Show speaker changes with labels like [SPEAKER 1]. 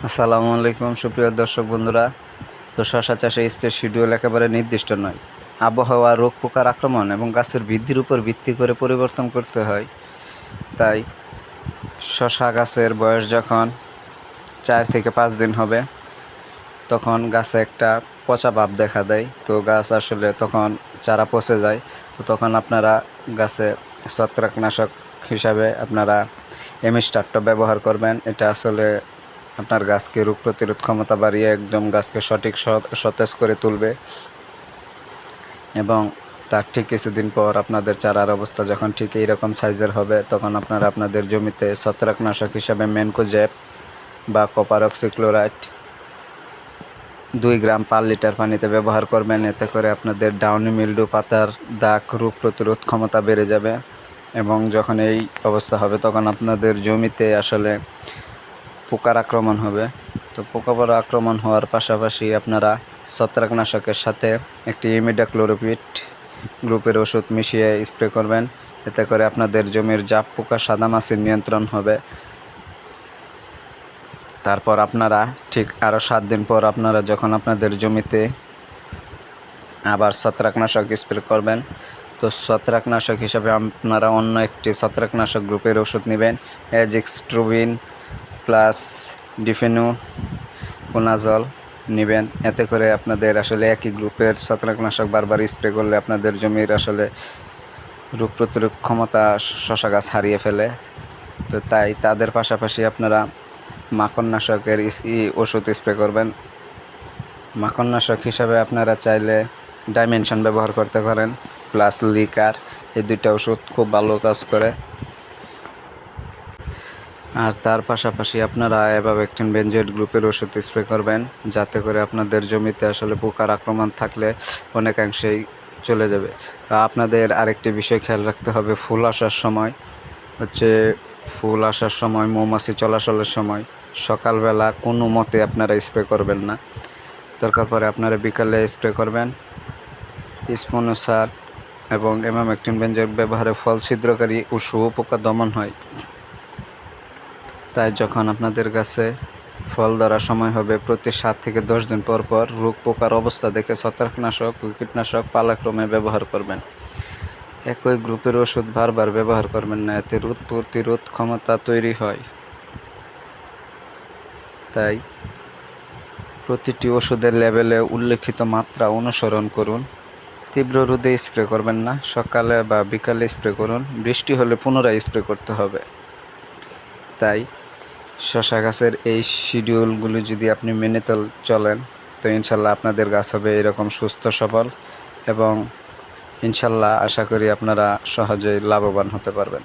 [SPEAKER 1] আসসালামু আলাইকুম সুপ্রিয় দর্শক বন্ধুরা। তো শশা চাষে স্প্রে শিডিউল একেবারে নির্দিষ্ট নয়। আবহাওয়া, রোগ পোকার আক্রমণ এবং গাছের বৃদ্ধির উপর ভিত্তি করে পরিবর্তন করতে হয়। তাই শশা গাছের বয়স যখন 4 থেকে 5 দিন হবে তখন গাছে একটা পচা ভাব দেখা দেয়। তো গাছ আসলে তখন চারা পচে যায়। তো তখন আপনারা গাছে ছত্রাকনাশক হিসাবে আপনারা এমিস্টারটা ব্যবহার করবেন। এটা আসলে আপনার গাছকে রোগ প্রতিরোধ ক্ষমতা বাড়িয়ে একদম গাছকে সঠিক সতেজ করে তুলবে এবং তার ঠিক কিছুদিন পর আপনাদের চারার অবস্থা যখন ঠিক এইরকম সাইজের হবে তখন আপনারা আপনাদের জমিতে ছত্রাকনাশক হিসাবে ম্যানকোজেব বা কপার অক্সিক্লোরাইড 2 গ্রাম পার লিটার পানিতে ব্যবহার করবেন। এতে করে আপনাদের ডাউনি মিল্ডু, পাতার দাগ, রোগ প্রতিরোধ ক্ষমতা বেড়ে যাবে এবং যখন এই অবস্থা হবে তখন আপনাদের জমিতে আসলে পোকার আক্রমণ হবে। তো পোকার আক্রমণ হওয়ার পাশাপাশি আপনারা ছত্রাকনাশকের সাথে একটি ইমিডাক্লোরোপিড গ্রুপের ওষুধ মিশিয়ে স্প্রে করবেন। এতে করে আপনাদের জমির জাপ পোকা, সাদামাছির নিয়ন্ত্রণ হবে। তারপর আপনারা ঠিক আরও 7 দিন পর আপনারা যখন আপনাদের জমিতে আবার ছত্রাকনাশক স্প্রে করবেন, তো ছত্রাকনাশক হিসাবে আপনারা অন্য একটি ছত্রাকনাশক গ্রুপের ওষুধ নেবেন, অ্যাজিক্সট্রোবিন প্লাস ডিফেনোকোনাজল নেবেন। এতে করে আপনাদের আসলে একই গ্রুপের ছত্রাকনাশক বারবার স্প্রে করলে আপনাদের জমির আসলে রোগ প্রতিরোধ ক্ষমতা শশা গাছ হারিয়ে ফেলে। তো তাই তাদের পাশাপাশি আপনারা মাকড়নাশকের ওষুধ স্প্রে করবেন। মাকড়নাশক হিসাবে আপনারা চাইলে ডাইমেনশন ব্যবহার করতে পারেন প্লাস লিকার। এই দুইটা ওষুধ খুব ভালো কাজ করে। আর তার পাশাপাশি আপনারা অ্যাবাভেক্টিন বেনজয়েড গ্রুপের ওষুধ স্প্রে করবেন, যাতে করে আপনাদের জমিতে আসলে পোকার আক্রমণ থাকলে অনেকাংশেই চলে যাবে। আপনাদের আরেকটি বিষয় খেয়াল রাখতে হবে, ফুল আসার সময় মৌমাছি চলাচলের সময় সকালবেলা কোনো মতে আপনারা স্প্রে করবেন না। দরকার পড়ে আপনারা বিকালে স্প্রে করবেন। স্পোনোসার এবং অ্যাবাভেক্টিন বেনজয়েড ব্যবহারে ফল ছিদ্রকারী ও শুঁয়োপোকা দমন হয়। তাই যখন আপনাদের গাছে ফল ধরার সময় হবে প্রতি 7 থেকে 10 দিন পর পর রোগ পোকার অবস্থা দেখে ছত্রাকনাশক ও কীটনাশক পালাক্রমে ব্যবহার করবেন। একই গ্রুপের ওষুধ বারবার ব্যবহার করবেন না, এতে রোগ প্রতিরোধ ক্ষমতা তৈরি হয়। তাই প্রতিটি ওষুধের লেবেলে উল্লেখিত মাত্রা অনুসরণ করুন। তীব্র রোদে স্প্রে করবেন না, সকালে বা বিকালে স্প্রে করুন। বৃষ্টি হলে পুনরায় স্প্রে করতে হবে। তাই শশা গাছের এই শিডিউলগুলি যদি আপনি মেনে চলেন তো ইনশাল্লাহ আপনাদের গাছ হবে এরকম সুস্থ সবল এবং ইনশাল্লাহ আশা করি আপনারা সহজেই লাভবান হতে পারবেন।